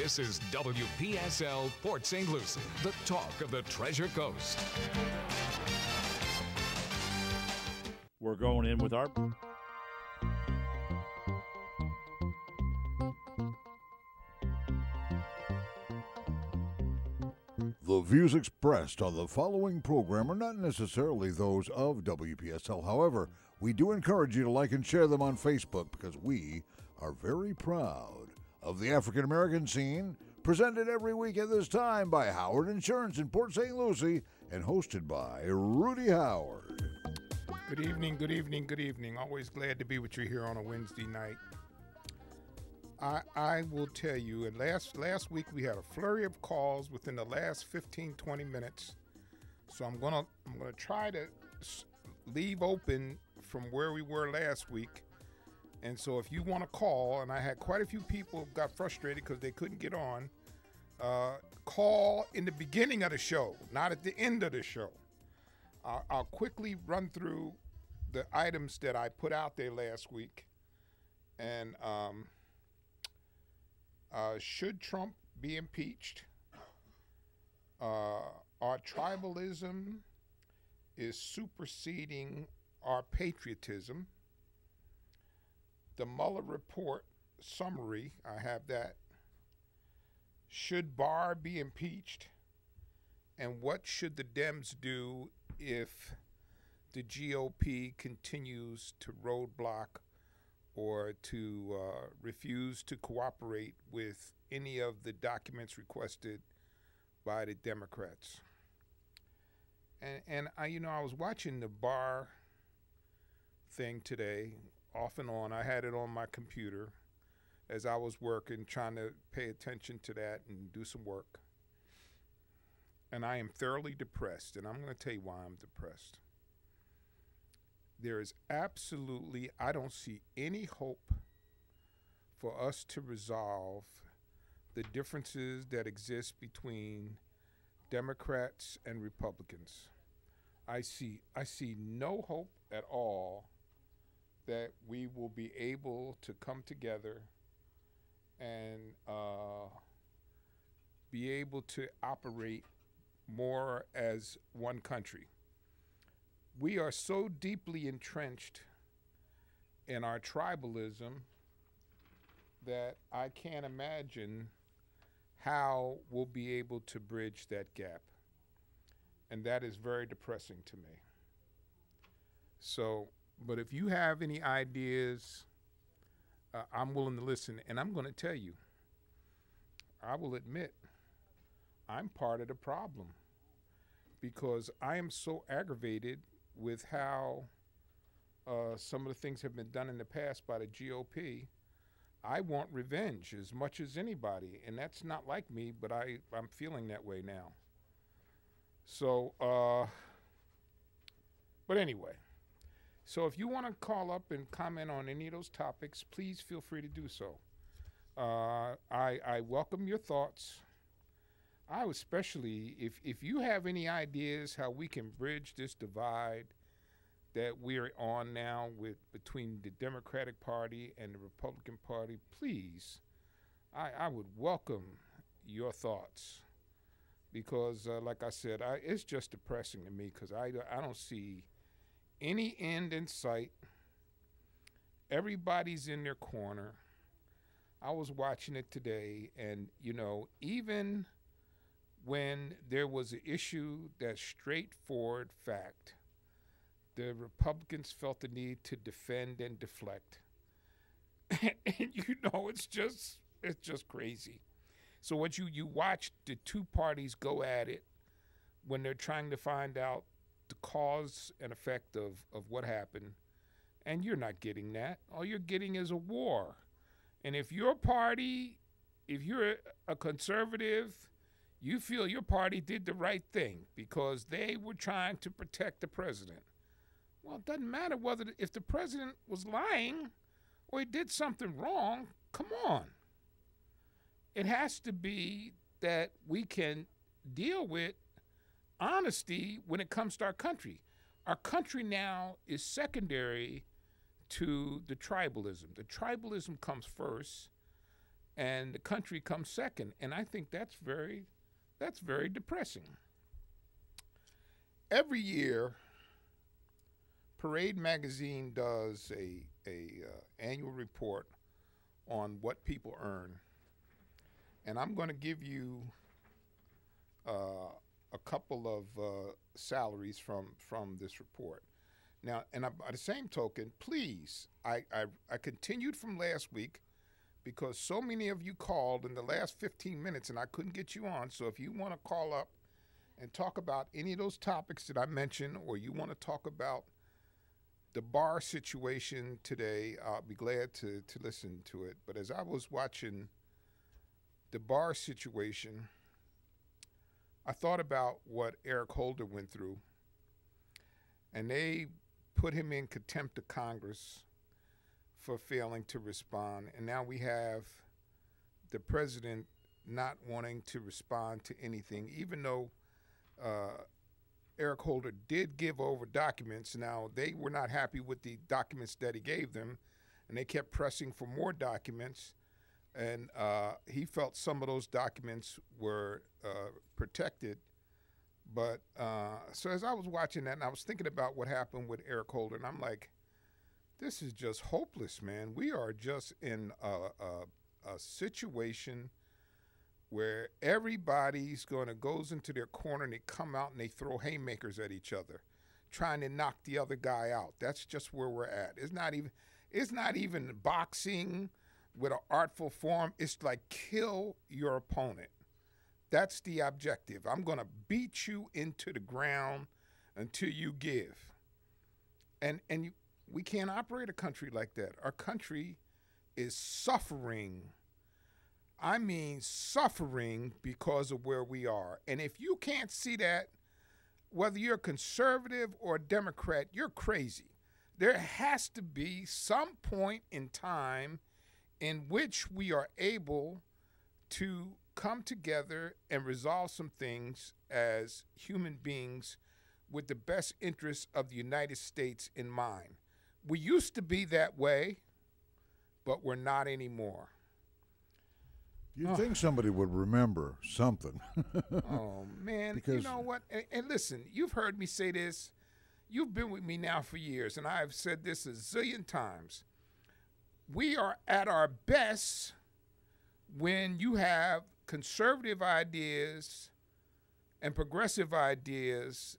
This is WPSL Port St. Lucie, the talk of the Treasure Coast. We're going in with our... The views expressed on the following program are not necessarily those of WPSL. However, we do encourage you to like and share them on Facebook because we are very proud of the African American scene, presented every week at this time by Howard Insurance in Port St. Lucie and hosted by Rudy Howard. Good evening, good evening, good evening. Always glad to be with you here on a Wednesday night. I will tell you, and last week we had a flurry of calls within the last 15-20 minutes. So I'm gonna try to leave open from where we were last week. And so if you want to call, and I had quite a few people got frustrated because they couldn't get on, call in the beginning of the show, not at the end of the show. I'll quickly run through the items that I put out there last week. And should Trump be impeached? Our tribalism is superseding our patriotism. The Mueller report summary, I have that. Should Barr be impeached? And what should the Dems do if the GOP continues to roadblock or to refuse to cooperate with any of the documents requested by the Democrats? And I was watching the Barr thing today, off and on. I had it on my computer as I was working, trying to pay attention to that and do some work. And I am thoroughly depressed, and I'm going to tell you why I'm depressed. There is absolutely, I don't see any hope for us to resolve the differences that exist between Democrats and Republicans. I see no hope at all that we will be able to come together and be able to operate more as one country. We are so deeply entrenched in our tribalism that I can't imagine how we'll be able to bridge that gap. And that is very depressing to me. So, but if you have any ideas, I'm willing to listen. And I'm going to tell you, I will admit, I'm part of the problem because I am so aggravated with how some of the things have been done in the past by the GOP. I want revenge as much as anybody, and that's not like me, but I'm feeling that way now. So, but anyway, so if you want to call up and comment on any of those topics, please feel free to do so. I welcome your thoughts. I would especially, if you have any ideas how we can bridge this divide that we're on now between the Democratic Party and the Republican Party, please, I would welcome your thoughts. Because, like I said, it's just depressing to me because I don't see any end in sight. Everybody's in their corner. I was watching it today, and, even when there was an issue that's straightforward fact, the Republicans felt the need to defend and deflect. And, it's just crazy. So what you watch the two parties go at it when they're trying to find out the cause and effect of what happened, and you're not getting that. All you're getting is a war. And if your party, if you're a conservative, you feel your party did the right thing because they were trying to protect the president. Well, it doesn't matter if the president was lying or he did something wrong. Come on. It has to be that we can deal with honesty when it comes to our country. Our country now is secondary to the tribalism. The tribalism comes first, and the country comes second. And I think that's very depressing. Every year, Parade Magazine does a annual report on what people earn, and I'm going to give you a couple of salaries from this report. Now, and by the same token, please, I continued from last week because so many of you called in the last 15 minutes and I couldn't get you on. So if you want to call up and talk about any of those topics that I mentioned, or you want to talk about the bar situation today, I'll be glad to listen to it. But as I was watching the bar situation, I thought about what Eric Holder went through, and they put him in contempt of Congress for failing to respond. And now we have the president not wanting to respond to anything, even though Eric Holder did give over documents. Now, they were not happy with the documents that he gave them, and they kept pressing for more documents. And he felt some of those documents were protected. But so as I was watching that, and I was thinking about what happened with Eric Holder, and I'm like, this is just hopeless, man. We are just in a situation where everybody's goes into their corner and they come out and they throw haymakers at each other, trying to knock the other guy out. That's just where we're at. It's not even boxing with an artful form. It's like kill your opponent. That's the objective. I'm going to beat you into the ground until you give. And we can't operate a country like that. Our country is suffering. I mean suffering because of where we are. And if you can't see that, whether you're a conservative or a Democrat, you're crazy. There has to be some point in time in which we are able to come together and resolve some things as human beings with the best interests of the United States in mind. We used to be that way, but we're not anymore. You'd think somebody would remember something. Oh, man. Because you know what? And listen, you've heard me say this. You've been with me now for years, and I've said this a zillion times. We are at our best when you have conservative ideas and progressive ideas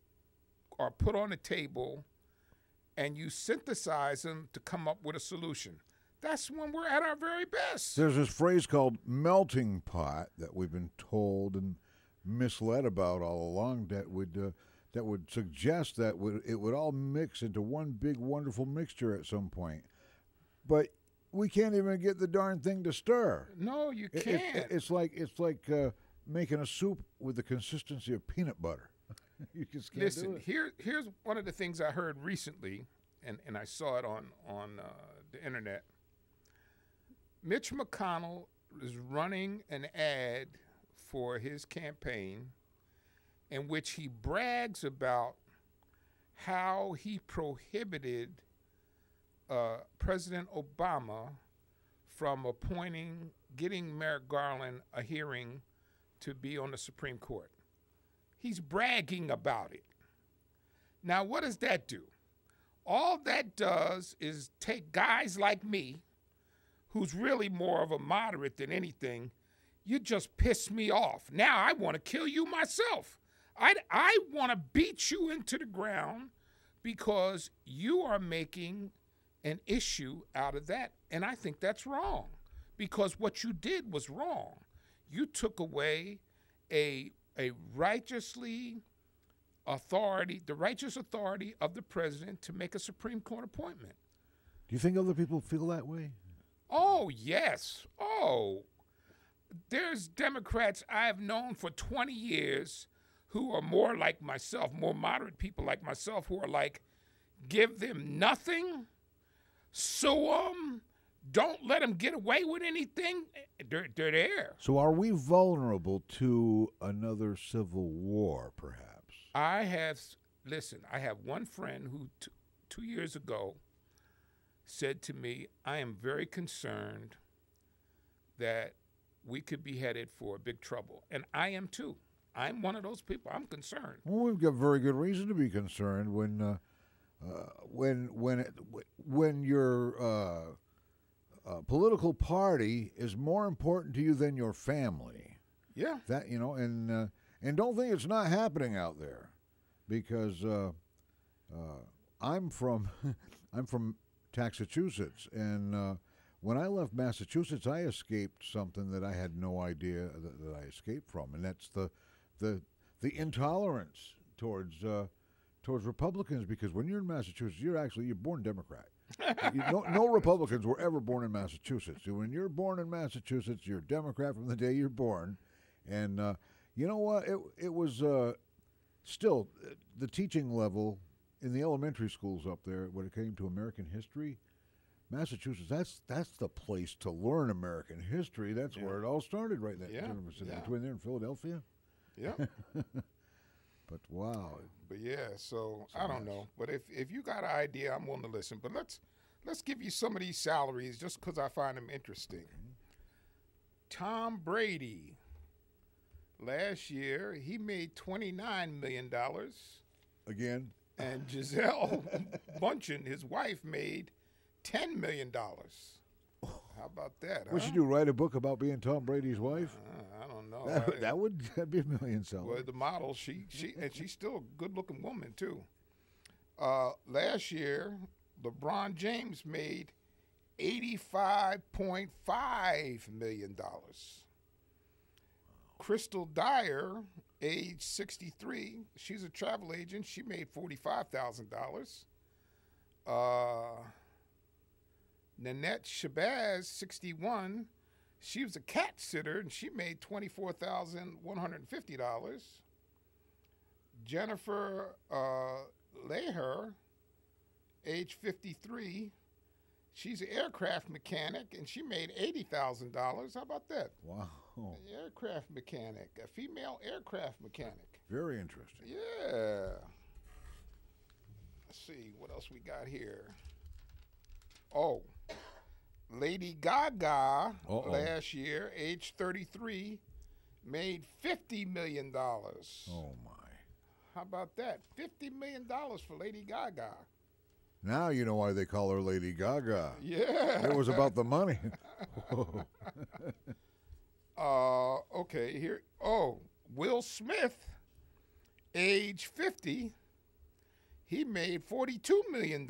are put on the table and you synthesize them to come up with a solution. That's when we're at our very best. There's this phrase called melting pot that we've been told and misled about all along that would suggest that it would all mix into one big wonderful mixture at some point. But we can't even get the darn thing to stir. No, you can't. It's like making a soup with the consistency of peanut butter. You just can't do it. Here's one of the things I heard recently, and I saw it on the internet. Mitch McConnell is running an ad for his campaign in which he brags about how he prohibited President Obama from getting Merrick Garland a hearing to be on the Supreme Court. He's bragging about it. Now, what does that do? All that does is take guys like me, who's really more of a moderate than anything. You just piss me off. Now I want to kill you myself. I want to beat you into the ground because you are making an issue out of that. And I think that's wrong because what you did was wrong. You took away the righteous authority of the president to make a Supreme Court appointment. Do you think other people feel that way? Oh, yes. Oh, there's Democrats I've known for 20 years who are more like myself, more moderate people like myself, who are like, give them nothing, sue them, don't let them get away with anything. They're there. So are we vulnerable to another civil war, perhaps? I have one friend who 2 years ago said to me, I am very concerned that we could be headed for big trouble. And I am too. I'm one of those people. I'm concerned. Well, we've got very good reason to be concerned when your political party is more important to you than your family. Yeah. That and don't think it's not happening out there, because I'm from Massachusetts, and when I left Massachusetts, I escaped something that I had no idea that I escaped from, and that's the intolerance towards Republicans. Because when you're in Massachusetts, you're born Democrat. No Republicans were ever born in Massachusetts. When you're born in Massachusetts, you're a Democrat from the day you're born. And you know what? It was still the teaching level in the elementary schools up there when it came to American history. Massachusetts, that's the place to learn American history. That's where it all started, right there. Between there and Philadelphia. Yeah. But wow. But yeah, so I don't know. But if you got an idea, I'm willing to listen. But let's give you some of these salaries just because I find them interesting. Tom Brady, last year he made $29 million. Again. And Giselle Bundchen, his wife, made $10 million. How about that? What should you write a book about being Tom Brady's wife? I don't know. That'd be $1 million selling. Well, the model, and she's still a good-looking woman too. Last year, LeBron James made $85.5 million. Crystal Dyer, age 63, she's a travel agent. She made $45,000. Nanette Shabazz, 61, she was a cat sitter, and she made $24,150. Jennifer Leher, age 53, she's an aircraft mechanic, and she made $80,000. How about that? Wow. An aircraft mechanic, a female aircraft mechanic. Very interesting. Yeah. Let's see, what else we got here? Oh, Lady Gaga last year, age 33, made $50 million. Oh, my. How about that? $50 million for Lady Gaga. Now you know why they call her Lady Gaga. Yeah. It was about the money. Okay, here. Oh, Will Smith, age 50, he made $42 million.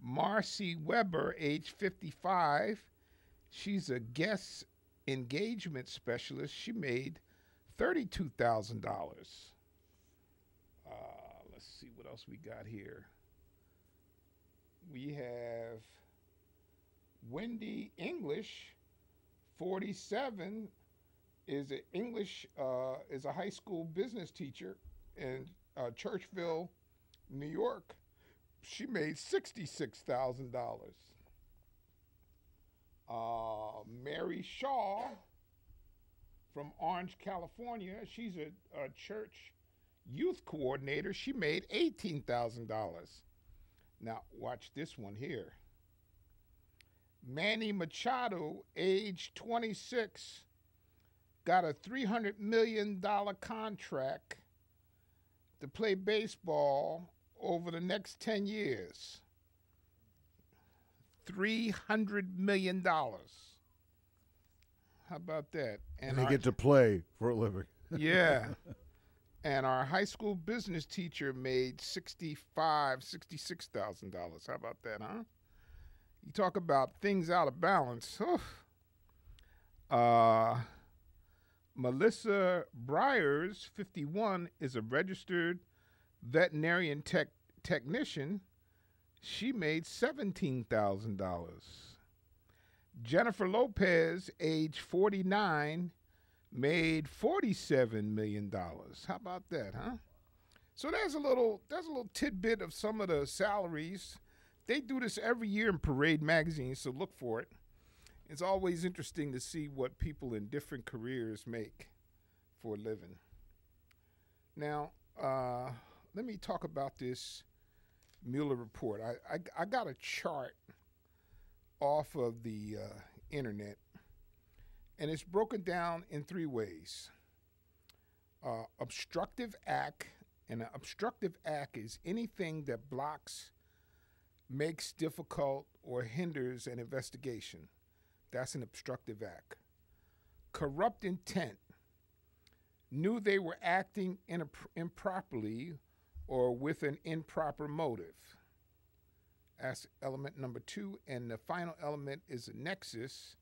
Marcy Weber, age 55, she's a guest engagement specialist. She made $32,000. Let's see what else we got here. We have Wendy English, 47, is a high school business teacher in Churchville, New York. She made $66,000. Mary Shaw from Orange, California. She's a church youth coordinator. She made $18,000. Now, watch this one here. Manny Machado, age 26, got a $300 million contract to play baseball over the next 10 years. $300 million. How about that? And they get to play for a living. Yeah. And our high school business teacher made $66,000. How about that, huh? You talk about things out of balance. Melissa Briers, 51, is a registered veterinarian technician. She made $17,000. Jennifer Lopez, age 49, made $47 million. How about that, huh? So there's a little tidbit of some of the salaries. They do this every year in Parade magazine, so look for it. It's always interesting to see what people in different careers make for a living. Now, let me talk about this Mueller report. I got a chart off of the internet, and it's broken down in 3 ways. Obstructive act, and an obstructive act is anything that blocks, makes difficult, or hinders an investigation. That's an obstructive act. Corrupt intent, knew they were acting improperly or with an improper motive. That's element number 2. And the final element is a nexus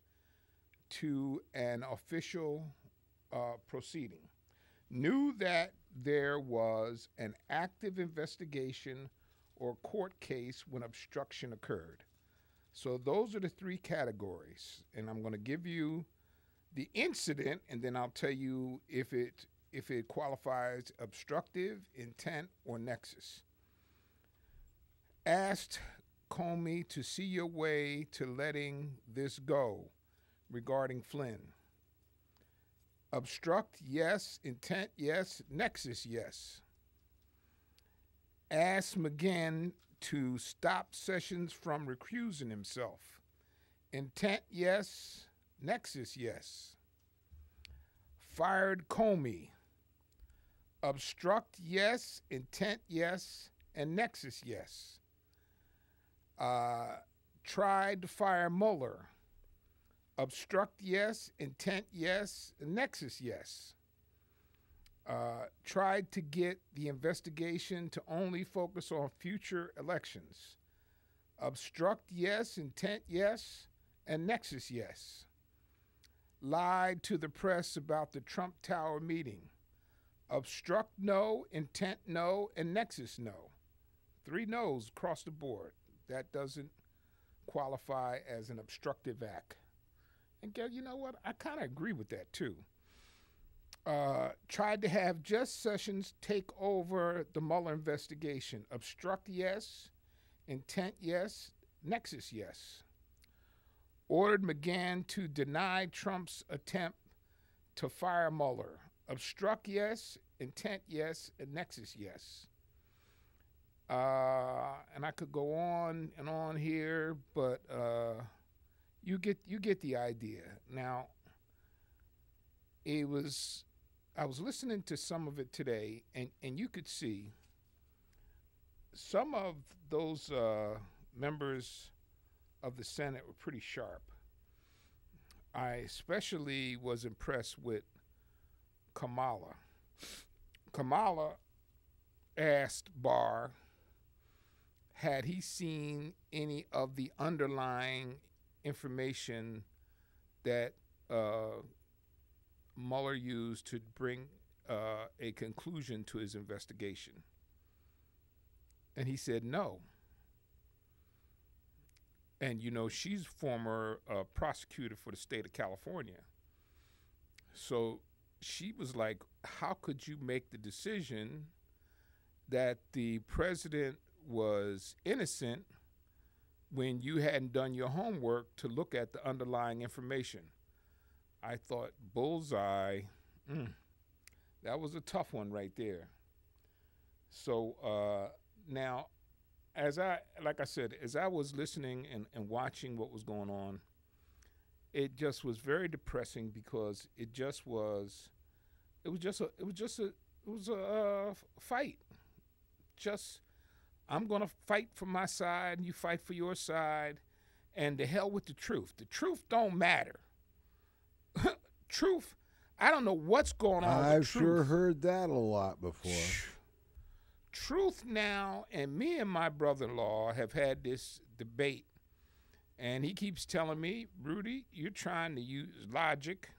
to an official proceeding. Knew that there was an active investigation or court case when obstruction occurred. So those are the 3 categories. And I'm going to give you the incident, and then I'll tell you if it qualifies obstructive, intent, or nexus. Asked Comey to see your way to letting this go regarding Flynn. Obstruct, yes. Intent, yes. Nexus, yes. Asked McGahn to stop Sessions from recusing himself. Intent, yes. Nexus, yes. Fired Comey. Obstruct, yes. Intent, yes. And nexus, yes. Tried to fire Mueller. Obstruct, yes. Intent, yes. Nexus, yes. Tried to get the investigation to only focus on future elections. Obstruct, yes. Intent, yes. And nexus, yes. Lied to the press about the Trump Tower meeting. Obstruct, no. Intent, no. And nexus, no. 3 no's across the board. That doesn't qualify as an obstructive act. And you know what? I kind of agree with that, too. Tried to have just Sessions take over the Mueller investigation. Obstruct, yes. Intent, yes. Nexus, yes. Ordered McGahn to deny Trump's attempt to fire Mueller. Obstruct, yes. Intent, yes. And nexus, yes. And I could go on and on here, but you get the idea. Now, I was listening to some of it today, and you could see some of those members of the Senate were pretty sharp. I especially was impressed with Kamala. Kamala asked Barr, had he seen any of the underlying information that Mueller used to bring a conclusion to his investigation? And he said no. And, you know, she's former prosecutor for the state of California. So she was like, how could you make the decision that the president was innocent when you hadn't done your homework to look at the underlying information? I thought, bullseye. That was a tough one right there. So now, as I was listening and watching what was going on, it just was very depressing because it was a fight. Just, I'm gonna fight for my side, and you fight for your side, and to hell with the truth. The truth don't matter. Truth, I don't know what's going on. I've sure heard that a lot before. Truth now, and me and my brother-in-law have had this debate, and he keeps telling me, Rudy, you're trying to use logic.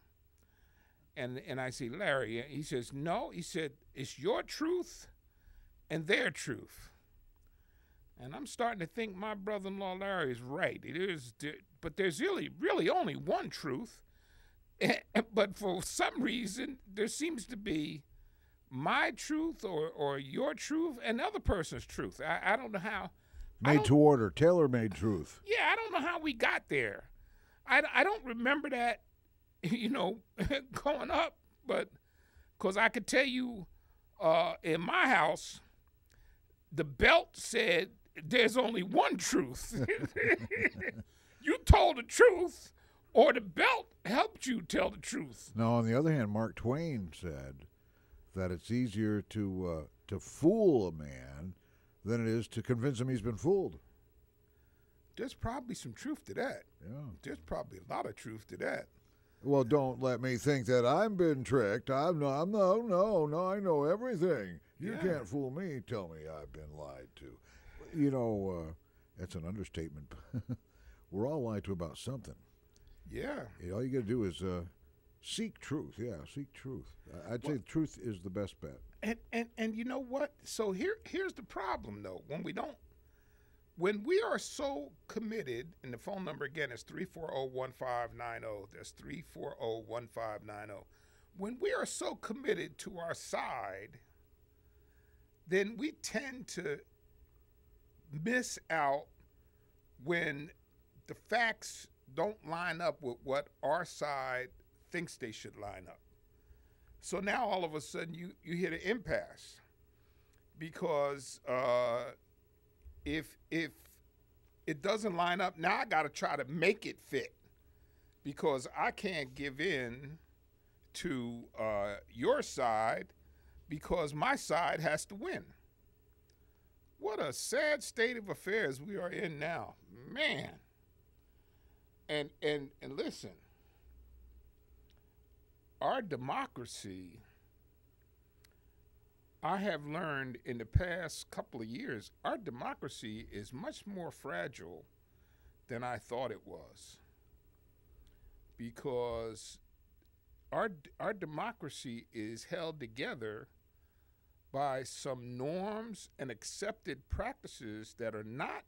And I say, Larry, he says, no. He said, it's your truth and their truth. And I'm starting to think my brother-in-law Larry is right. But there's really only one truth. But for some reason, there seems to be my truth or your truth and the other person's truth. I don't know how. Made to order, tailor-made truth. Yeah, I don't know how we got there. I don't remember that, growing up, but because I could tell you in my house, the belt said there's only one truth. You told the truth, or the belt helped you tell the truth. Now, on the other hand, Mark Twain said that it's easier to fool a man than it is to convince him he's been fooled. There's probably some truth to that. Yeah. There's probably a lot of truth to that. Well, don't let me think that I've been tricked. No, I know everything. You can't fool me. Tell me I've been lied to. You know, that's an understatement. We're all lied to about something. Yeah. All you got to do is seek truth. Yeah, seek truth. I'd say truth is the best bet. And you know what? So here's the problem, though. When we are so committed, and the phone number again is 340-1590. That's 340-1590. When we are so committed to our side, then we tend to miss out when the facts don't line up with what our side thinks they should line up. So now all of a sudden you hit an impasse because if it doesn't line up, now I got to try to make it fit because I can't give in to your side because my side has to win. What a sad state of affairs we are in now, man. And listen, our democracy, I have learned in the past couple of years, our democracy is much more fragile than I thought it was. Because our democracy is held together by some norms and accepted practices that are not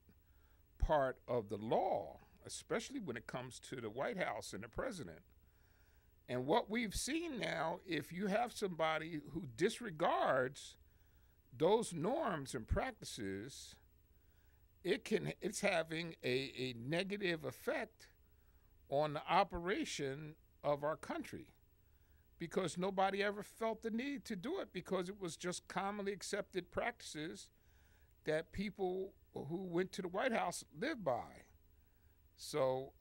part of the law, especially when it comes to the White House and the president. And what we've seen now, if you have somebody who disregards those norms and practices, it's having a negative effect on the operation of our country because nobody ever felt the need to do it because it was just commonly accepted practices that people who went to the White House lived by. So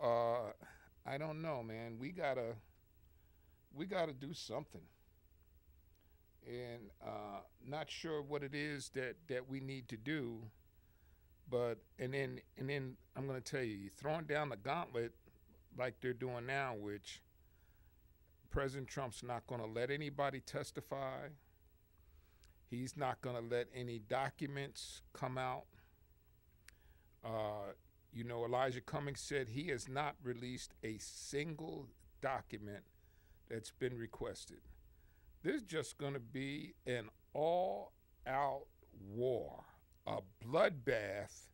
I don't know, man. We gotta do something, and not sure what it is that we need to do. But and then I'm gonna tell you, throwing down the gauntlet like they're doing now, which President Trump's not gonna let anybody testify. He's not gonna let any documents come out. You know, Elijah Cummings said he has not released a single document that's been requested. There's just going to be an all-out war, a bloodbath,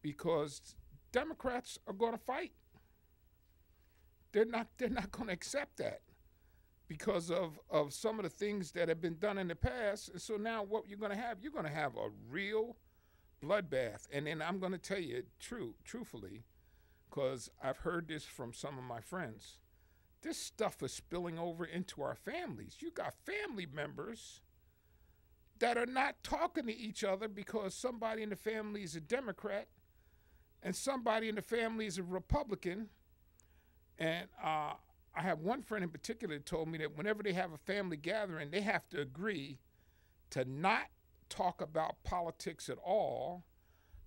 because Democrats are going to fight. They're not going to accept that because of some of the things that have been done in the past. And so now what you're going to have a real bloodbath. And then I'm going to tell you truthfully, because I've heard this from some of my friends. This stuff is spilling over into our families. You got family members that are not talking to each other because somebody in the family is a Democrat and somebody in the family is a Republican. And I have one friend in particular that told me that whenever they have a family gathering, they have to agree to not talk about politics at all,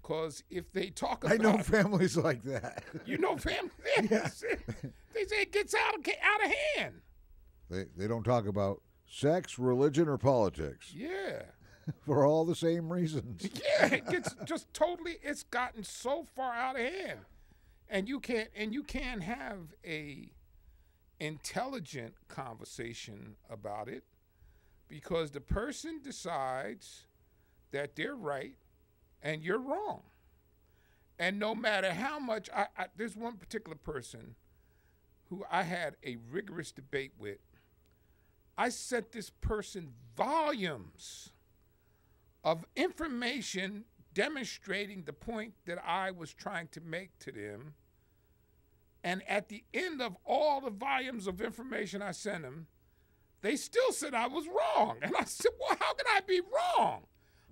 because if they talk about... I know families like that. You know families? Yeah. They say it gets out of hand. They don't talk about sex, religion, or politics. Yeah. For all the same reasons. Yeah, it gets just totally, it's gotten so far out of hand. And you can't have a intelligent conversation about it because the person decides that they're right and you're wrong. And no matter how much, there's one particular person who I had a rigorous debate with. I sent this person volumes of information demonstrating the point that I was trying to make to them. And at the end of all the volumes of information I sent them, they still said I was wrong. And I said, well, how can I be wrong?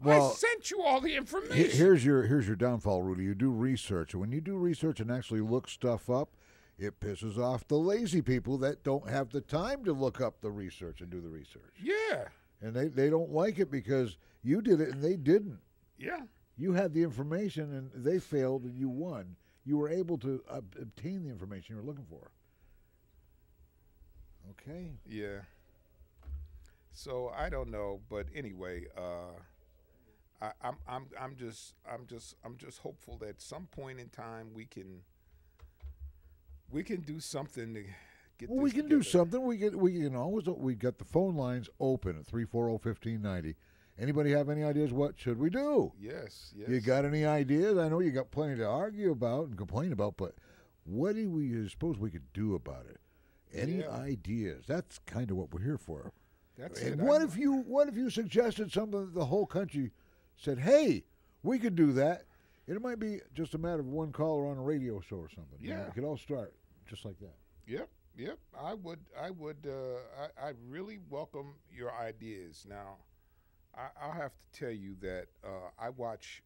Well, I sent you all the information. Here's your downfall, Rudy. You do research, and when you do research and actually look stuff up, it pisses off the lazy people that don't have the time to look up the research and do the research. Yeah. And they don't like it because you did it and they didn't. Yeah. You had the information and they failed and you won. You were able to obtain the information you were looking for. Okay. Yeah. So I don't know, but anyway, I'm just hopeful that at some point in time we can do something to get. Well, this we can together. do something. We can always. We got the phone lines open at 340-1590. Anybody have any ideas? What should we do? Yes. You got any ideas? I know you got plenty to argue about and complain about, but what do we suppose we could do about it? Any ideas? That's kind of what we're here for. That's and it. what if you suggested something that the whole country said, "Hey, we could do that." It might be just a matter of one caller on a radio show or something. Yeah. It could all start just like that. Yep. I really welcome your ideas. Now, I'll have to tell you that I watch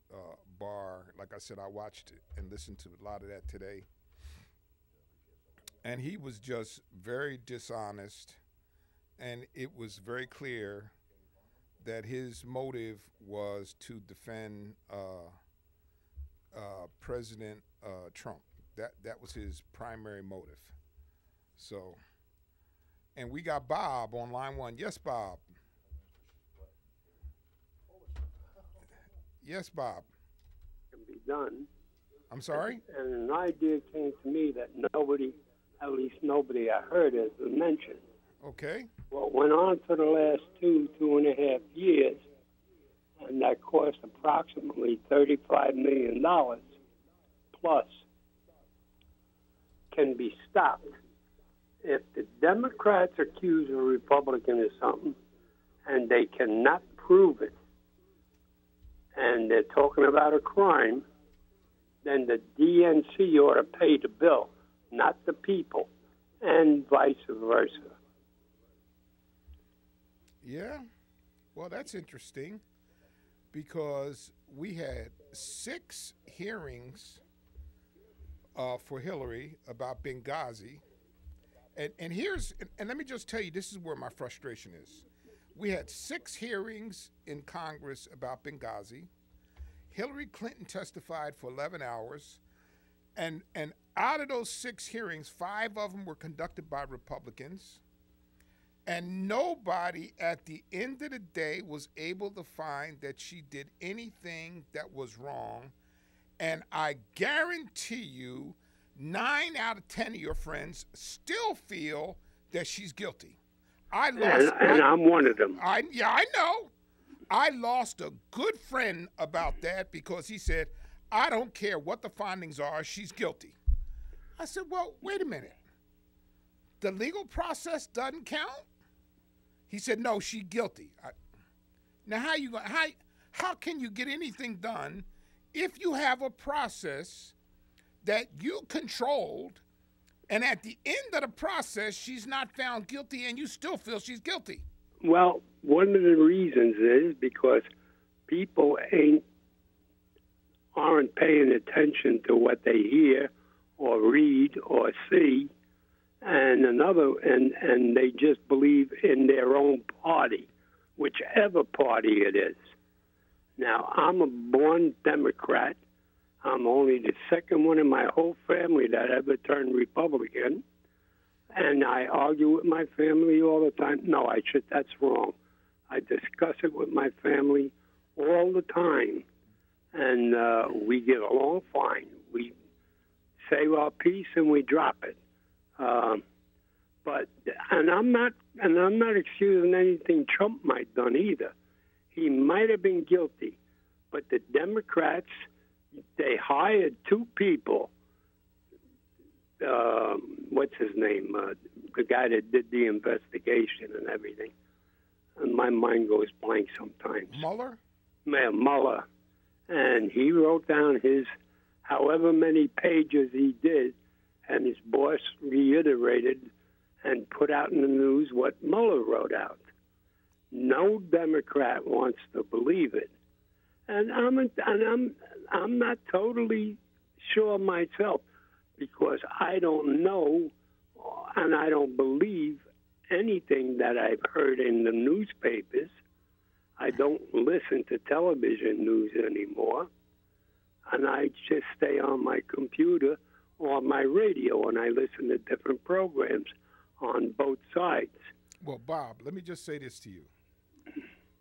Barr. Like I said, I watched and listened to a lot of that today. And he was just very dishonest. And it was very clear that his motive was to defend President Trump. That was his primary motive. So, and we got Bob on line one. Yes, Bob. Yes, Bob. Can be done. I'm sorry? And an idea came to me that nobody, at least nobody I heard, has mentioned. Okay. What went on for the last 2.5 years, and that cost approximately $35 million plus, can be stopped. If the Democrats accuse a Republican of something and they cannot prove it, and they're talking about a crime, then the DNC ought to pay the bill, not the people, and vice versa. Yeah. Well, that's interesting because we had 6 hearings for Hillary about Benghazi. And let me just tell you, this is where my frustration is. We had 6 hearings in Congress about Benghazi. Hillary Clinton testified for 11 hours. And out of those 6 hearings, 5 of them were conducted by Republicans. And nobody at the end of the day was able to find that she did anything that was wrong. And I guarantee you, 9 out of 10 of your friends still feel that she's guilty. I'm one of them. I know. I lost a good friend about that because he said, I don't care what the findings are, she's guilty. I said, well, wait a minute. The legal process doesn't count? He said, no, she's guilty. Now, how can you get anything done if you have a process that you controlled, and at the end of the process, she's not found guilty, and you still feel she's guilty? Well, one of the reasons is because people aren't paying attention to what they hear or read or see, and they just believe in their own party, whichever party it is. Now, I'm a born Democrat. I'm only the second one in my whole family that ever turned Republican. And I argue with my family all the time. No, that's wrong. I discuss it with my family all the time. And we get along fine. We say our piece and we drop it. And I'm not excusing anything Trump might have done either. He might have been guilty. But the Democrats, they hired 2 people. What's his name? The guy that did the investigation and everything. And my mind goes blank sometimes. Mueller? Mueller. And he wrote down his however many pages he did, and his boss reiterated and put out in the news what Mueller wrote out. No Democrat wants to believe it. and I'm not totally sure myself, because I don't know and I don't believe anything that I've heard in the newspapers. I don't listen to television news anymore, and I just stay on my computer or my radio, and I listen to different programs on both sides. Well, Bob, let me just say this to you.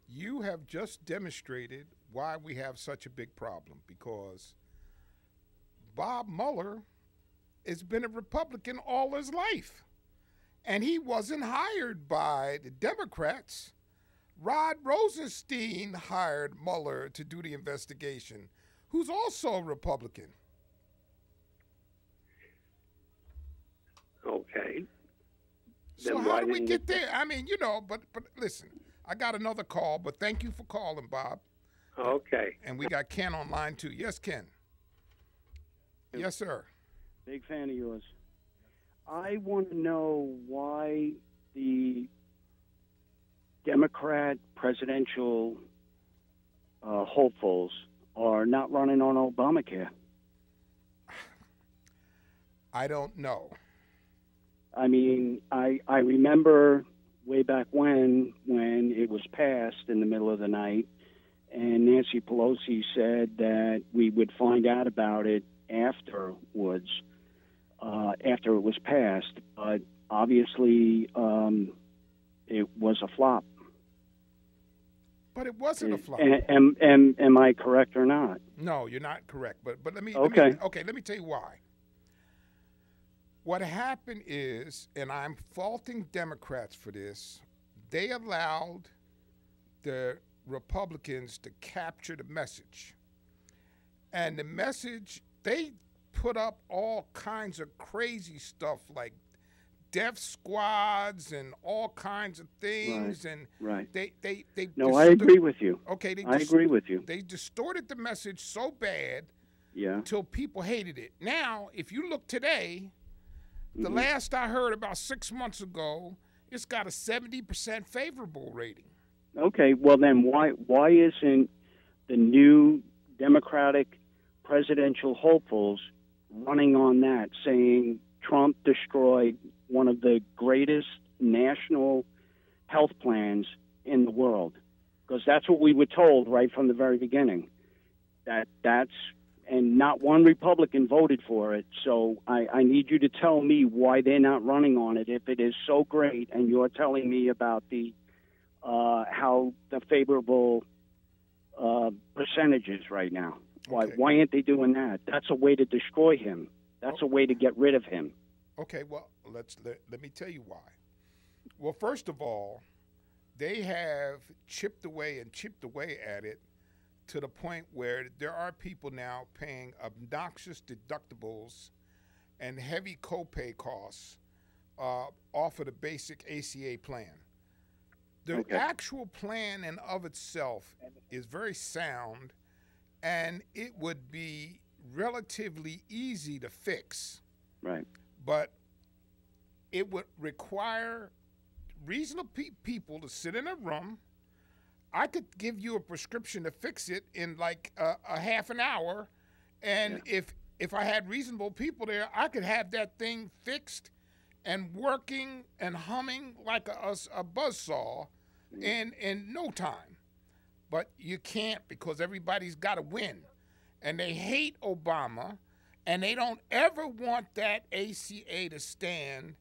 You have just demonstrated why we have such a big problem, because Bob Mueller has been a Republican all his life, and he wasn't hired by the Democrats. Rod Rosenstein hired Mueller to do the investigation, who's also a Republican. Okay. So Then how why do we didn't get there? I mean, you know, but listen, I got another call, but thank you for calling, Bob. Okay. And we got Ken on line too. Yes, Ken. Yes, sir. Big fan of yours. I want to know why the Democrat presidential hopefuls are not running on Obamacare. I don't know. I mean, I remember way back when it was passed in the middle of the night, and Nancy Pelosi said that we would find out about it afterwards, after it was passed. But obviously, it was a flop. But it wasn't a flop. Am I correct or not? No, you're not correct. But let me Okay. Let me tell you why. What happened is, and I'm faulting Democrats for this, they allowed the Republicans to capture the message. And the message, they put up all kinds of crazy stuff like death squads and all kinds of things. Right, and right. They No, I agree with you. Okay, I agree with you. They distorted the message so bad Yeah. till people hated it. Now, if you look today, the Mm-hmm. last I heard about 6 months ago, it's got a 70% favorable rating. Okay, well then why isn't the new Democratic presidential hopefuls running on that, saying Trump destroyed one of the greatest national health plans in the world? Because that's what we were told right from the very beginning. And not one Republican voted for it. So I need you to tell me why they're not running on it if it is so great, and you're telling me about the how the favorable percentages right now. Okay. Why aren't they doing that? That's a way to destroy him. That's a way to get rid of him. Okay, well, let me tell you why. Well, first of all, they have chipped away at it to the point where there are people now paying obnoxious deductibles and heavy copay costs off of the basic ACA plan. The actual plan in of itself is very sound, and it would be relatively easy to fix. Right. But it would require reasonable people to sit in a room. I could give you a prescription to fix it in like a half an hour, and if I had reasonable people there, I could have that thing fixed and working and humming like a buzzsaw in no time. But you can't, because everybody's got to win, and they hate Obama, and they don't ever want that ACA to stand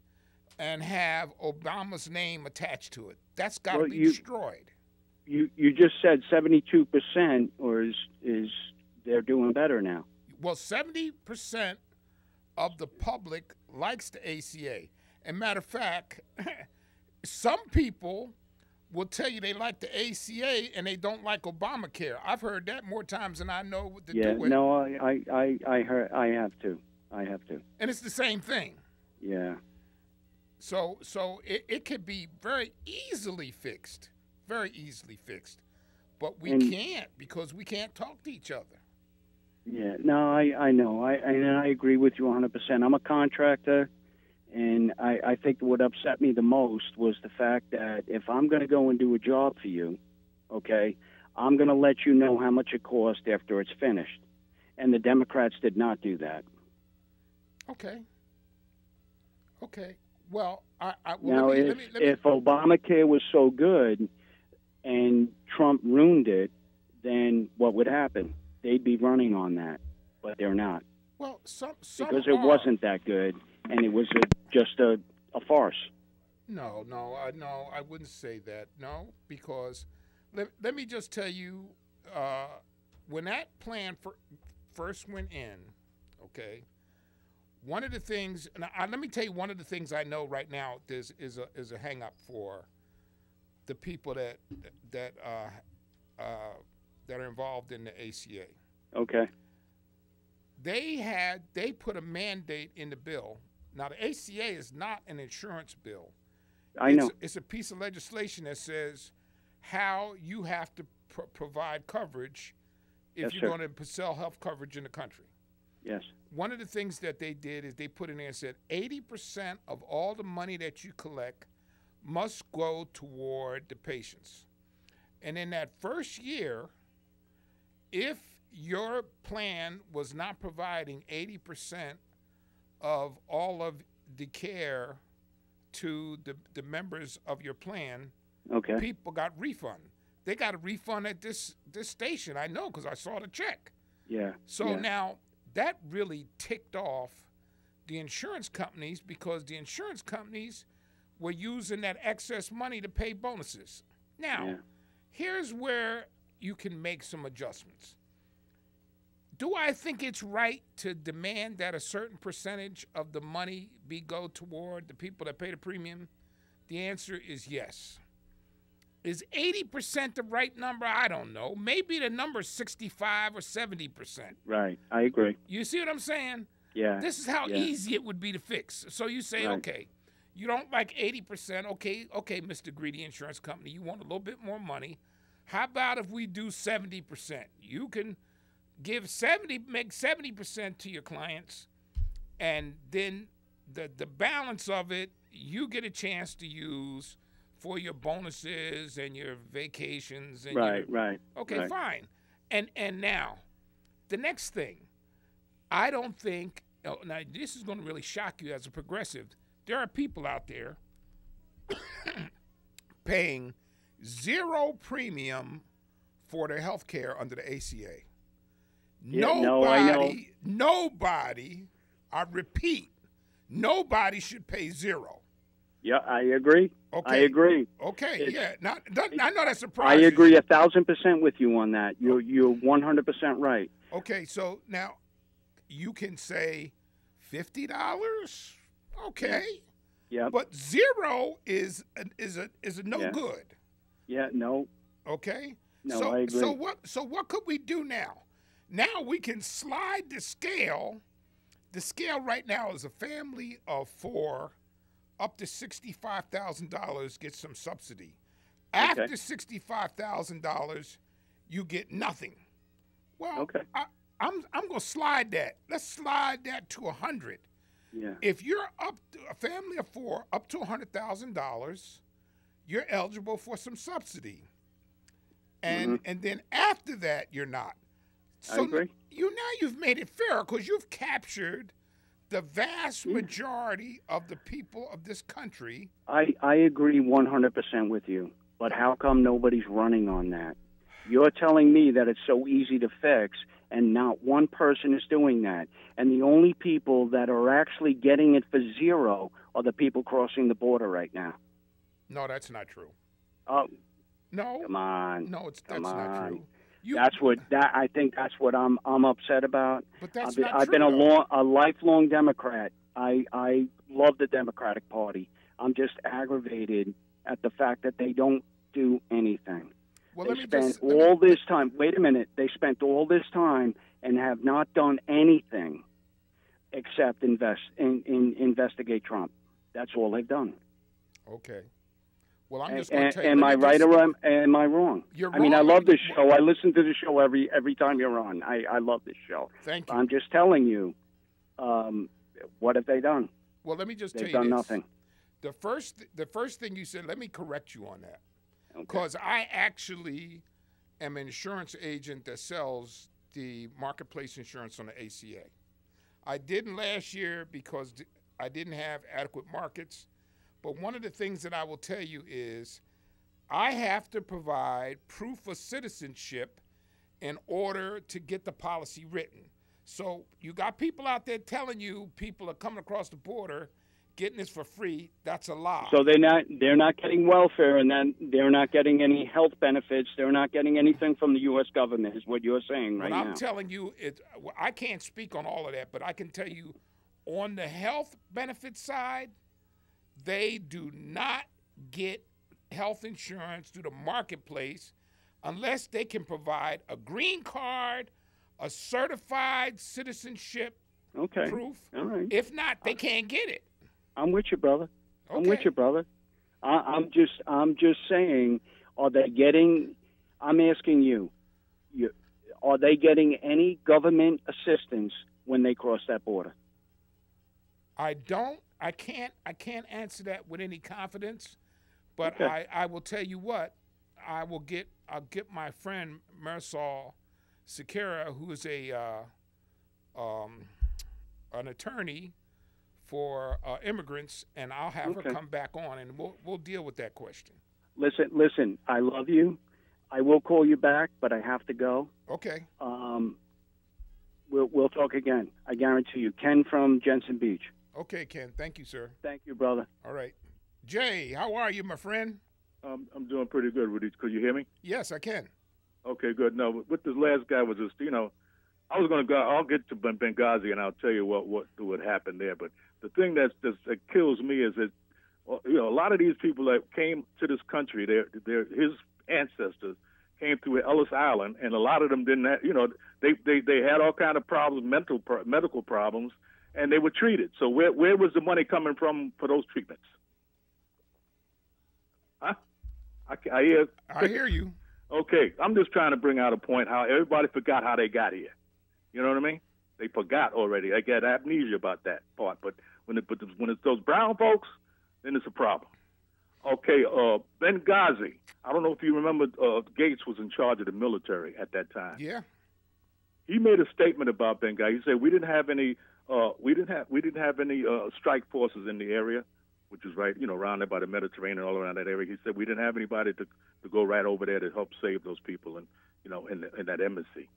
and have Obama's name attached to it. That's got to be destroyed. You just said 72%, or is they're doing better now? Well, 70% of the public likes the ACA. And matter of fact, some people will tell you they like the ACA and they don't like Obamacare. I've heard that more times than I know what to do with. No, I heard. I have to. And it's the same thing. Yeah. So it could be very easily fixed. Very easily fixed. But we can't, because we can't talk to each other. Yeah, no, I know. I agree with you 100%. I'm a contractor, and I think what upset me the most was the fact that if I'm going to go and do a job for you, okay, I'm going to let you know how much it cost after it's finished. And the Democrats did not do that. Okay. Well, Now, let me. if Obamacare was so good and Trump ruined it, then what would happen? They'd be running on that, but they're not. Well, some because it wasn't that good, and it was just a farce. No, I wouldn't say that. No, because let me just tell you, when that plan first went in, okay, one of the things, and let me tell you one of the things I know right now is a hang up for the people that are involved in the ACA. Okay. They put a mandate in the bill. Now the ACA is not an insurance bill. I know. It's a piece of legislation that says how you have to provide coverage if you're going to sell health coverage in the country. Yes. One of the things that they did is they put in there and said 80% of all the money that you collect must go toward the patients. And in that first year, if your plan was not providing 80% of all of the care to the members of your plan, okay, people got refund. They got a refund at this station. I know because I saw the check. Yeah. So now that really ticked off the insurance companies because the insurance companies were using that excess money to pay bonuses. Now, here's where you can make some adjustments. Do I think it's right to demand that a certain percentage of the money go toward the people that pay the premium? The answer is yes. Is 80% the right number? I don't know. Maybe the number is 65 or 70%. Right. I agree. You see what I'm saying? Yeah. This is how easy it would be to fix. So you say, okay, you don't like 80%. Okay, Mr. Greedy Insurance Company, you want a little bit more money. How about if we do 70%? You can make 70% to your clients, and then the balance of it, you get a chance to use for your bonuses and your vacations. And right. Okay, fine. And now, the next thing, I don't think, now this is going to really shock you as a progressive. There are people out there paying zero premium for their health care under the ACA. Nobody, I repeat, nobody should pay zero. Yeah, I agree. Okay. I agree. Okay, I know that surprises I agree 1,000% with you on that. You're 100% right. Okay, so now you can say $50. Okay. Yeah. But zero is a no good. Yeah. No. Okay. No, I agree. So what could we do now? Now we can slide the scale. The scale right now is a family of 4 up to $65,000 gets some subsidy. After $65,000, you get nothing. Well, I'm going to slide that. Let's slide that to 100. Yeah. If you're a family of 4 up to $100,000, you're eligible for some subsidy. And then after that, you're not. So I agree. You've made it fair because you've captured the vast majority of the people of this country. I agree 100% with you. But how come nobody's running on that? You're telling me that it's so easy to fix, and not one person is doing that. And the only people that are actually getting it for zero are the people crossing the border right now. No, that's not true. Oh, no, come on. No, that's not true. I think that's what I'm upset about. But that's I've been a lifelong Democrat. I love the Democratic Party. I'm just aggravated at the fact that they don't do anything. Well, they spent all this time. Wait a minute. They spent all this time and have not done anything except investigate Trump. That's all they've done. Okay. Well, I'm just going to tell you. Am I right or am I wrong? You're wrong. I mean, I love this show. I listen to the show every time you're on. I love this show. Thank you. I'm just telling you, what have they done? Well, let me just tell you this. They've done nothing. The first thing you said, let me correct you on that. Because I actually am an insurance agent that sells the marketplace insurance on the ACA. I didn't last year because I didn't have adequate markets. But one of the things that I will tell you is I have to provide proof of citizenship in order to get the policy written. So you got people out there telling you people are coming across the border getting this for free. That's a lie. So they're not getting welfare, and then they're not getting any health benefits. They're not getting anything from the U.S. government, is what you're saying right now. What I'm telling you, I can't speak on all of that, but I can tell you on the health benefit side, they do not get health insurance through the marketplace unless they can provide a green card, a certified citizenship proof. All right. If not, they can't get it. I'm with you, brother. Okay. I'm with you, brother. I'm just saying, are they getting? I'm asking you, are they getting any government assistance when they cross that border? I can't answer that with any confidence, but Okay. I will tell you what, I'll get my friend Marisol Sequeira, who is an attorney for immigrants, and I'll have her come back on, and we'll deal with that question. Listen. I love you. I will call you back, but I have to go. Okay. We'll talk again. I guarantee you. Ken from Jensen Beach. Okay, Ken. Thank you, sir. Thank you, brother. All right. Jay, how are you, my friend? I'm doing pretty good, Rudy. Could you hear me? Yes, I can. Okay, good. No, with this last guy was just, I was going to go. I'll get to Benghazi and I'll tell you what happened there. But the thing that kills me is that, a lot of these people that came to this country, his ancestors came through Ellis Island, and a lot of them didn't have, they had all kind of problems, medical problems, and they were treated. So where was the money coming from for those treatments? Huh? I hear you. Okay, I'm just trying to bring out a point how everybody forgot how they got here. You know what I mean? They forgot already. They got amnesia about that part. But when it's those brown folks, then it's a problem. Okay, Benghazi. I don't know if you remember. Gates was in charge of the military at that time. Yeah. He made a statement about Benghazi. He said we didn't have any strike forces in the area, which is right, around there by the Mediterranean, all around that area. He said we didn't have anybody to go right over there to help save those people, and in that embassy.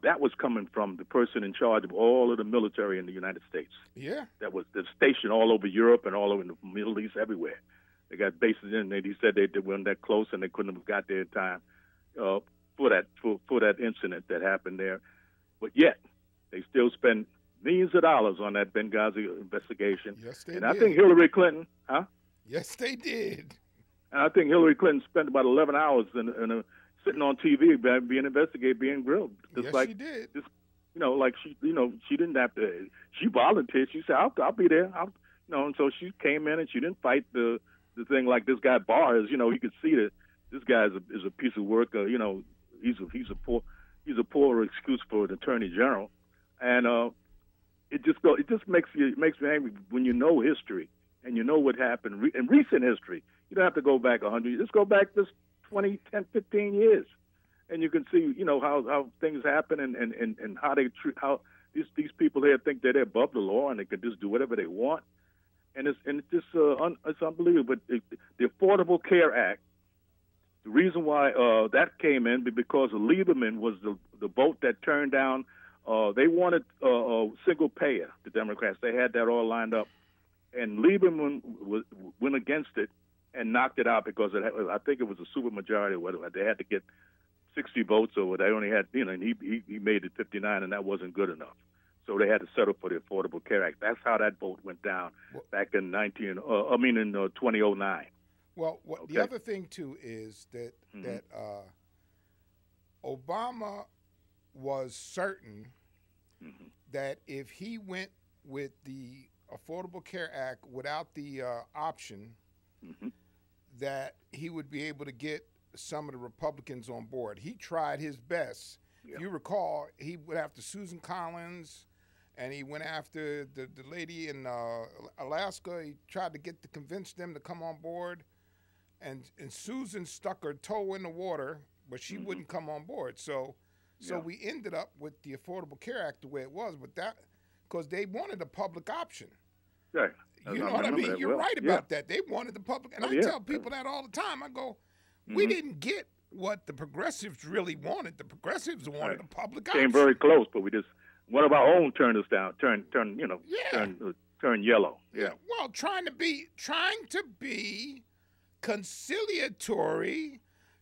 That was coming from the person in charge of all of the military in the United States. Yeah. That was stationed all over Europe and all over the Middle East, everywhere. They got bases in there. He said they weren't that close and they couldn't have got there in time for that incident that happened there. But yet, they still spend millions of dollars on that Benghazi investigation. Yes, they did. And I think Hillary Clinton, Yes, they did. And I think Hillary Clinton spent about 11 hours sitting on TV, being investigated, being grilled. Yes, she did. She didn't have to. She volunteered. She said, "I'll be there." And so she came in and she didn't fight the thing like this guy Barr is. You could see that this guy is a piece of work. He's a poor excuse for an attorney general, and it just makes me angry when you know history and you know what happened in recent history. You don't have to go back 100 years. Just go back just 20, 10, 15 years, and you can see, how things happen and how they treat, how these people here think that they're above the law and they can just do whatever they want, and it's just it's unbelievable. But the Affordable Care Act, the reason why that came in because Lieberman was the vote that turned down. They wanted a single payer. The Democrats, they had that all lined up, and Lieberman went against it and knocked it out because I think it was a supermajority. Whether they had to get 60 votes or they only had, and he made it 59, and that wasn't good enough. So they had to settle for the Affordable Care Act. That's how that vote went down back in 2009. Well, the other thing too is that Obama was certain that if he went with the Affordable Care Act without the option, that he would be able to get some of the Republicans on board. He tried his best. Yeah. If you recall, he went after Susan Collins, and he went after the lady in Alaska. He tried to convince them to come on board, and Susan stuck her toe in the water but she wouldn't come on board. So we ended up with the Affordable Care Act the way it was, but that because they wanted a public option. Right. You know what I mean? You're right about that. They wanted the public, and I tell people that all the time. I go, we didn't get what the progressives really wanted. The progressives wanted a public option. Came very close, but we just one of our own turned us down. Turned yellow. Yeah. Well, trying to be conciliatory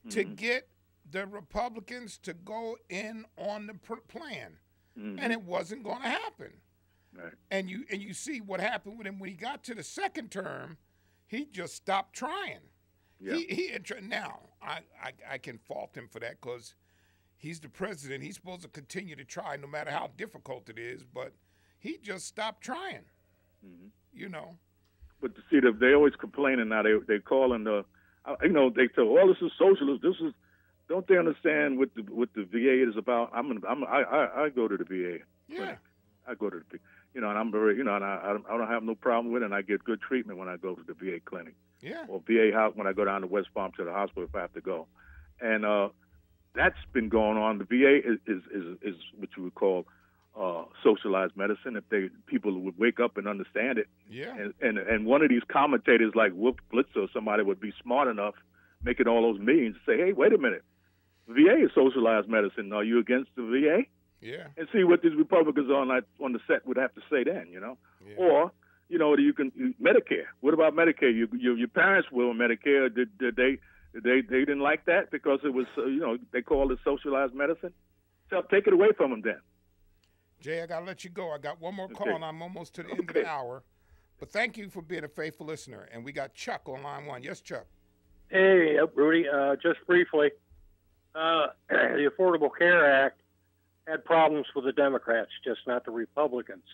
to get the Republicans to go in on the plan, and it wasn't going to happen. Right. And you see what happened with him when he got to the second term, he just stopped trying. Yeah. Now I can fault him for that because he's the president. He's supposed to continue to try no matter how difficult it is, but he just stopped trying. You know. But see, they always complaining now. They calling the, they say, "Well, this is socialist. This is." Don't they understand what the VA is about? I go to the VA. Yeah. I go to the, and I'm very, and I don't have no problem with it, and I get good treatment when I go to the VA clinic. Yeah. Or VA house when I go down to West Palm to the hospital if I have to go, and that's been going on. The VA is what you would call socialized medicine. If people would wake up and understand it. Yeah. And one of these commentators like Wolf Blitzer or somebody would be smart enough making all those millions to say, hey, wait a minute, VA is socialized medicine. Are you against the VA? Yeah. And see what these Republicans on the set would have to say then, Yeah. Or, you can Medicare. What about Medicare? Your parents were on Medicare. Did they didn't like that because it was they called it socialized medicine? So take it away from them then. Jay, I gotta let you go. I got one more call, and I'm almost to the end of the hour. But thank you for being a faithful listener. And we got Chuck on line one. Yes, Chuck. Hey, Rudy. Just briefly, the Affordable Care Act had problems with the Democrats, just not the Republicans.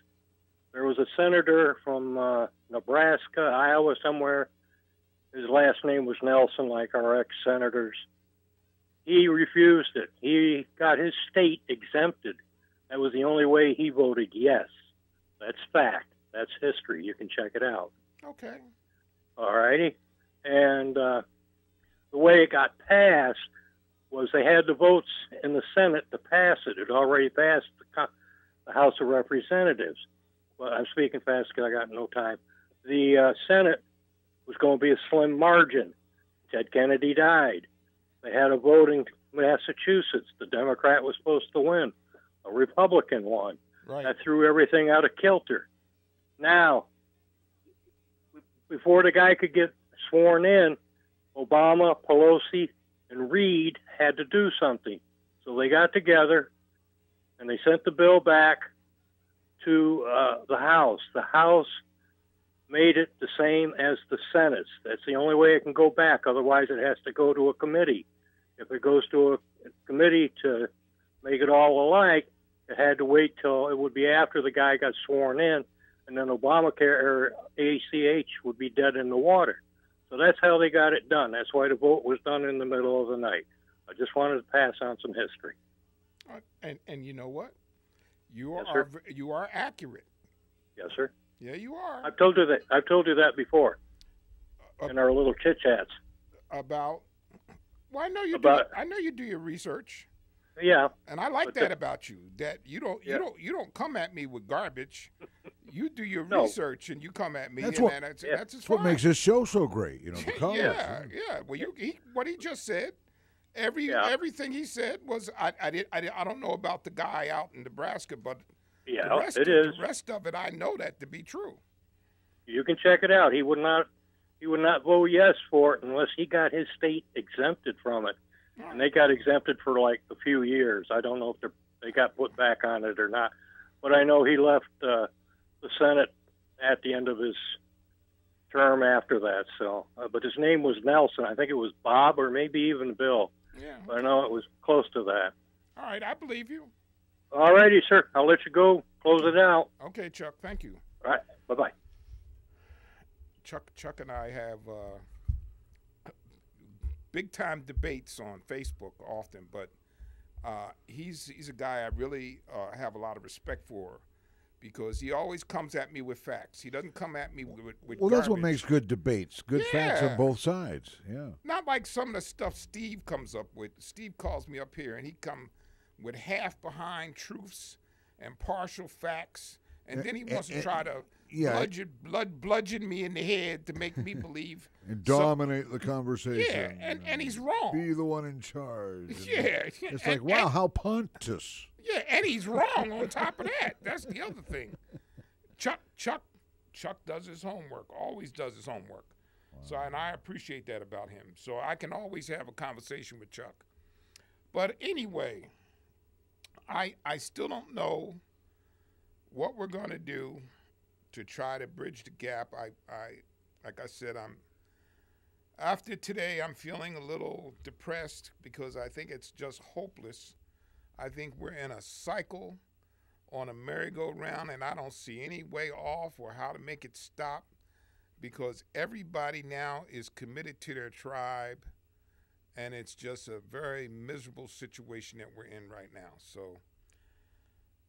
There was a senator from Nebraska, Iowa, somewhere. His last name was Nelson, like our ex-senators. He refused it. He got his state exempted. That was the only way he voted yes. That's fact. That's history. You can check it out. Okay. All righty. And the way it got passed was they had the votes in the Senate to pass it. It already passed the House of Representatives. Well, I'm speaking fast because I got no time. The Senate was going to be a slim margin. Ted Kennedy died. They had a vote in Massachusetts. The Democrat was supposed to win. A Republican won. Right. That threw everything out of kilter. Now, before the guy could get sworn in, Obama, Pelosi, and Reid had to do something. So they got together and they sent the bill back to the House. The House made it the same as the Senate. That's the only way it can go back. Otherwise, it has to go to a committee. If it goes to a committee to make it all alike, it had to wait till it would be after the guy got sworn in, and then Obamacare or ACH would be dead in the water. So that's how they got it done. That's why the vote was done in the middle of the night. I just wanted to pass on some history. And you know what? You Yes, are sir. you are accurate. Yes, sir. Yeah, you are. I've told you that before in our little chit chats. About. Well, I know you About- do. I know you do your research. Yeah. And I like But that about you. That you don't come at me with garbage. You do your research and you come at me. That's and what- that's That's just what fine. makes this show so great, the comments. Yeah. Well, what he just said. Everything he said was I don't know about the guy out in Nebraska, but Yeah, the rest of it I know that to be true. You can check it out. He would not vote yes for it unless he got his state exempted from it. And they got exempted for like a few years. I don't know if they got put back on it or not. But I know he left the Senate at the end of his term after that. So, but his name was Nelson. I think it was Bob or maybe even Bill. Yeah. But I know it was close to that. All right, I believe you. All righty, sir. I'll let you go. Close it out. Okay, Chuck. Thank you. All right. Bye-bye. Chuck and I have big time debates on Facebook often, but he's a guy I really have a lot of respect for because he always comes at me with facts. He doesn't come at me with Well, that's what garbage. makes good debates. Good facts on Yeah. both sides. Yeah. Not like some of the stuff Steve comes up with. Steve calls me up here, and he come with half-behind truths and partial facts, and then he wants to try to bludgeon me in the head to make me believe. And dominate the conversation. Yeah, and he's wrong. Be the one in charge. And Yeah. It's like, wow, how pompous. Yeah, and he's wrong on top of that. That's the other thing. Chuck does his homework, always does his homework. Wow. So, and I appreciate that about him. So I can always have a conversation with Chuck. But anyway, I still don't know what we're going to do to try to bridge the gap. Like I said, after today, I'm feeling a little depressed because I think it's just hopeless. I think we're in a cycle on a merry-go-round, and I don't see any way off or how to make it stop because everybody now is committed to their tribe, and it's just a very miserable situation that we're in right now. So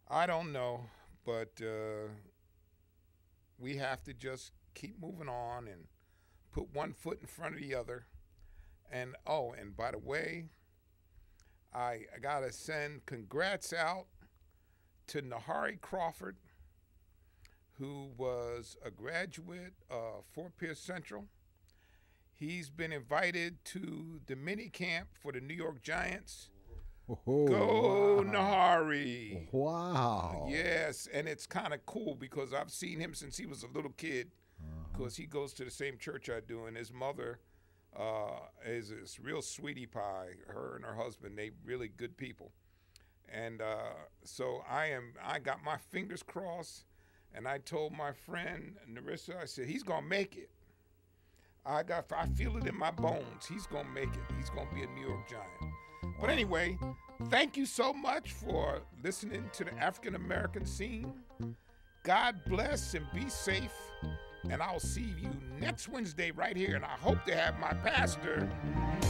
I don't know, but we have to just keep moving on and put one foot in front of the other. And, and by the way, I got to send congrats out to Nahari Crawford, who was a graduate of Fort Pierce Central. He's been invited to the mini camp for the New York Giants. Oh, Go, wow. Nahari. Wow. Yes, and it's kind of cool because I've seen him since he was a little kid because he goes to the same church I do, and his mother is this real sweetie pie. Her and her husband, they really good people. And so I got my fingers crossed, and I told my friend Narissa, I said, he's going to make it. I feel it in my bones. He's going to make it. He's going to be a New York Giant. But anyway, thank you so much for listening to the African American scene. God bless and be safe. And I'll see you next Wednesday right here. And I hope to have my pastor,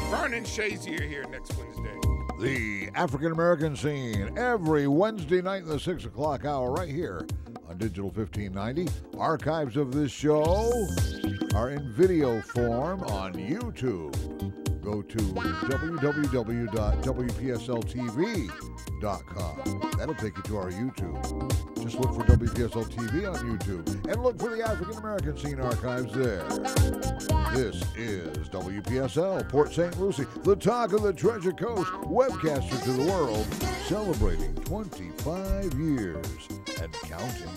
Vernon Shazier, here next Wednesday. The African American scene every Wednesday night in the 6 o'clock hour right here on Digital 1590. Archives of this show are in video form on YouTube. Go to www.wpsltv.com. That'll take you to our YouTube. Just look for WPSL TV on YouTube and look for the African American Scene Archives there. This is WPSL Port St. Lucie, the talk of the Treasure Coast, webcaster to the world, celebrating 25 years and counting.